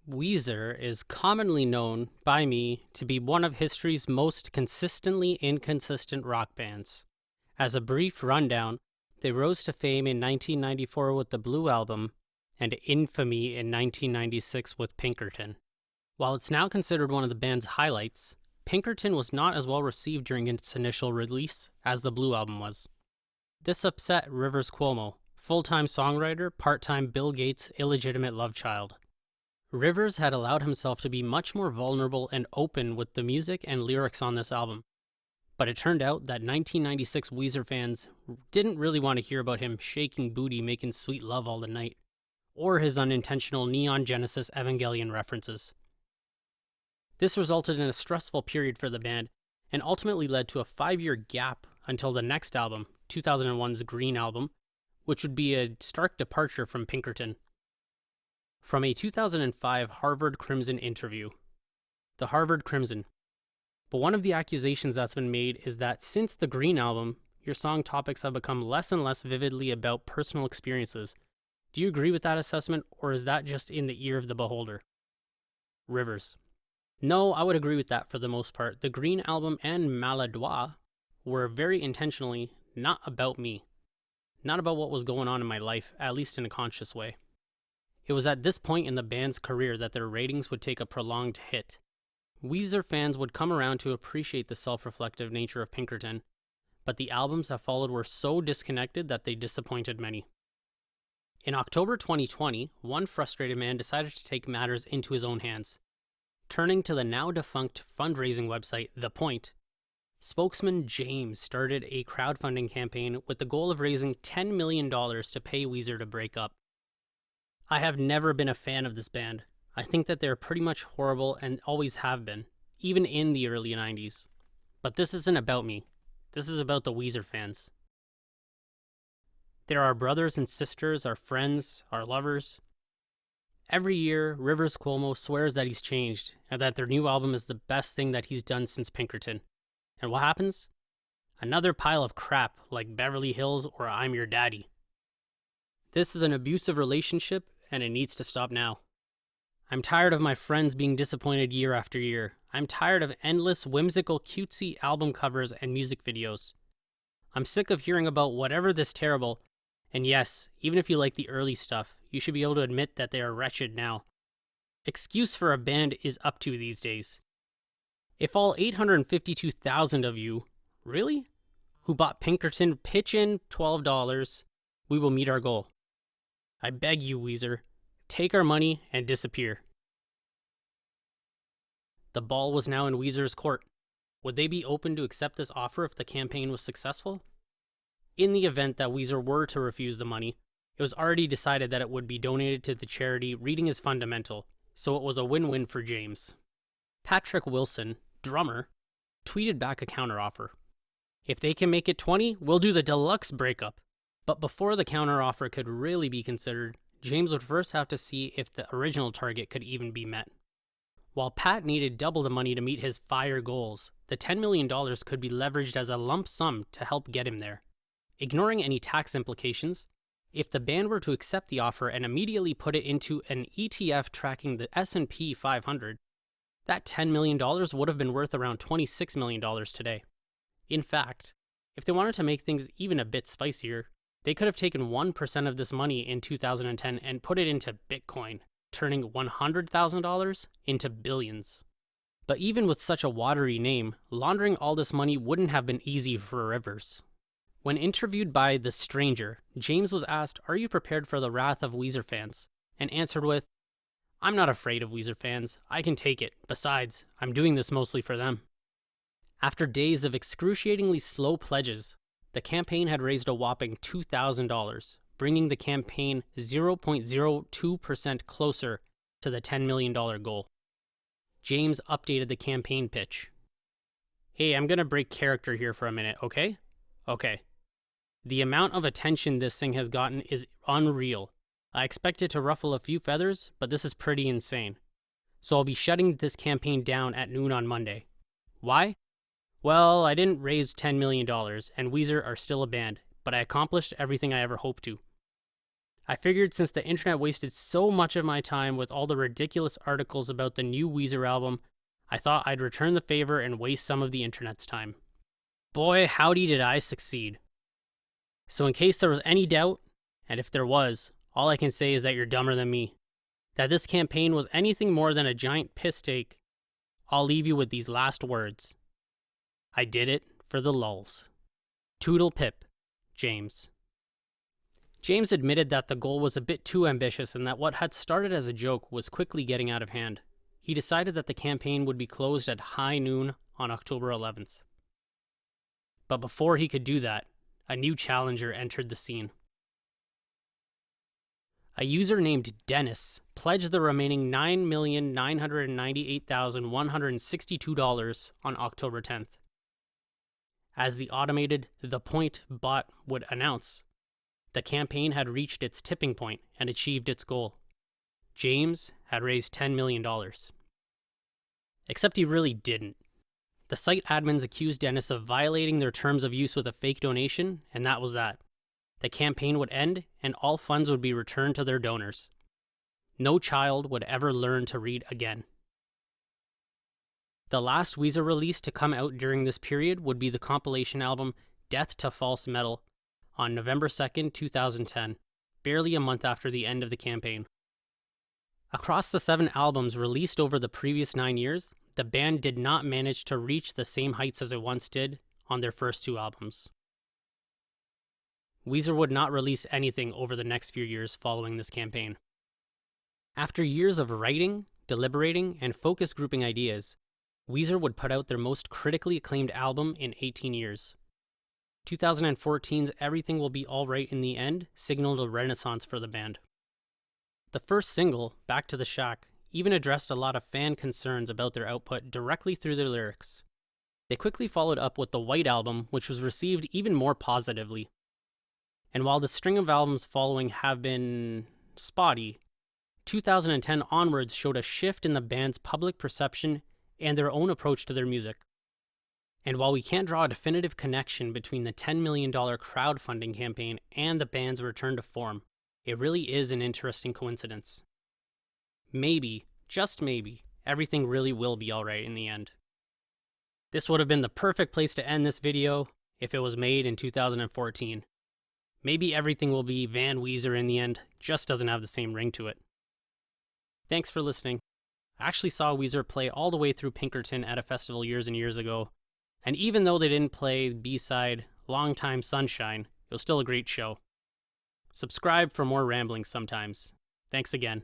Weezer is commonly known by me to be one of history's most consistently inconsistent rock bands. As a brief rundown, they rose to fame in 1994 with the Blue Album and infamy in 1996 with Pinkerton. While it's now considered one of the band's highlights, Pinkerton was not as well received during its initial release as the Blue Album was. This upset Rivers Cuomo, full-time songwriter, part-time Bill Gates' illegitimate love child. Rivers had allowed himself to be much more vulnerable and open with the music and lyrics on this album. But it turned out that 1996 Weezer fans didn't really want to hear about him shaking booty making sweet love all the night, or his unintentional Neon Genesis Evangelion references. This resulted in a stressful period for the band, and ultimately led to a 5-year gap until the next album, 2001's Green Album, which would be a stark departure from Pinkerton. From a 2005 Harvard Crimson interview. The Harvard Crimson. But one of the accusations that's been made is that since the Green Album, your song topics have become less and less vividly about personal experiences. Do you agree with that assessment, or is that just in the ear of the beholder? Rivers. No, I would agree with that for the most part. The Green Album and Maladroit were very intentionally not about me. Not about what was going on in my life, at least in a conscious way. It was at this point in the band's career that their ratings would take a prolonged hit. Weezer fans would come around to appreciate the self-reflective nature of Pinkerton, but the albums that followed were so disconnected that they disappointed many. In October 2020, one frustrated man decided to take matters into his own hands. Turning to the now-defunct fundraising website, The Point, spokesman James started a crowdfunding campaign with the goal of raising $10 million to pay Weezer to break up. I have never been a fan of this band. I think that they're pretty much horrible and always have been, even in the early 90s. But this isn't about me. This is about the Weezer fans. They're our brothers and sisters, our friends, our lovers. Every year, Rivers Cuomo swears that he's changed and that their new album is the best thing that he's done since Pinkerton. And what happens? Another pile of crap like Beverly Hills or I'm Your Daddy. This is an abusive relationship, and it needs to stop now. I'm tired of my friends being disappointed year after year. I'm tired of endless, whimsical, cutesy album covers and music videos. I'm sick of hearing about whatever this terrible, and yes, even if you like the early stuff, you should be able to admit that they are wretched now. Excuse for a band is up to these days. If all 852,000 of you, really, who bought Pinkerton pitch in $12, we will meet our goal. I beg you, Weezer, take our money and disappear. The ball was now in Weezer's court. Would they be open to accept this offer if the campaign was successful? In the event that Weezer were to refuse the money, it was already decided that it would be donated to the charity Reading is Fundamental, so it was a win-win for James. Patrick Wilson, drummer, tweeted back a counteroffer. If they can make it 20, we'll do the deluxe breakup. But before the counteroffer could really be considered, James would first have to see if the original target could even be met. While Pat needed double the money to meet his FIRE goals, the $10 million could be leveraged as a lump sum to help get him there. Ignoring any tax implications, if the band were to accept the offer and immediately put it into an ETF tracking the S&P 500, that $10 million would have been worth around $26 million today. In fact, if they wanted to make things even a bit spicier, they could have taken 1% of this money in 2010 and put it into Bitcoin, turning $100,000 into billions. But even with such a watery name, laundering all this money wouldn't have been easy for Rivers. When interviewed by The Stranger, James was asked, "Are you prepared for the wrath of Weezer fans?" and answered with, "I'm not afraid of Weezer fans. I can take it. Besides, I'm doing this mostly for them." After days of excruciatingly slow pledges, the campaign had raised a whopping $2,000, bringing the campaign 0.02% closer to the $10 million goal. James updated the campaign pitch. "Hey, I'm gonna break character here for a minute, okay? Okay. The amount of attention this thing has gotten is unreal. I expect it to ruffle a few feathers, but this is pretty insane. So I'll be shutting this campaign down at noon on Monday. Why? Well, I didn't raise $10 million, and Weezer are still a band, but I accomplished everything I ever hoped to. I figured since the internet wasted so much of my time with all the ridiculous articles about the new Weezer album, I thought I'd return the favor and waste some of the internet's time. Boy, howdy did I succeed. So in case there was any doubt, and if there was, all I can say is that you're dumber than me. That this campaign was anything more than a giant piss take, I'll leave you with these last words. I did it for the lulz. Toodle pip, James. James admitted that the goal was a bit too ambitious and that what had started as a joke was quickly getting out of hand. He decided that the campaign would be closed at high noon on October 11th. But before he could do that, a new challenger entered the scene. A user named Dennis pledged the remaining $9,998,162 on October 10th. As the automated The Point bot would announce, the campaign had reached its tipping point and achieved its goal. James had raised $10 million. Except he really didn't. The site admins accused Dennis of violating their terms of use with a fake donation, and that was that. The campaign would end, and all funds would be returned to their donors. No child would ever learn to read again. The last Weezer release to come out during this period would be the compilation album Death to False Metal on November 2nd, 2010, barely a month after the end of the campaign. Across the 7 albums released over the previous 9 years, the band did not manage to reach the same heights as it once did on their first 2 albums. Weezer would not release anything over the next few years following this campaign. After years of writing, deliberating, and focus grouping ideas, Weezer would put out their most critically acclaimed album in 18 years. 2014's Everything Will Be Alright in the End signaled a renaissance for the band. The first single, Back to the Shack, even addressed a lot of fan concerns about their output directly through their lyrics. They quickly followed up with the White Album, which was received even more positively. And while the string of albums following have been spotty, 2010 onwards showed a shift in the band's public perception and their own approach to their music. And while we can't draw a definitive connection between the $10 million crowdfunding campaign and the band's return to form, it really is an interesting coincidence. Maybe, just maybe, everything really will be alright in the end. This would have been the perfect place to end this video if it was made in 2014. Maybe Everything Will Be Van Weezer in the end, just doesn't have the same ring to it. Thanks for listening. I actually saw Weezer play all the way through Pinkerton at a festival years and years ago, and even though they didn't play B-side Long Time Sunshine, it was still a great show. Subscribe for more ramblings sometimes. Thanks again.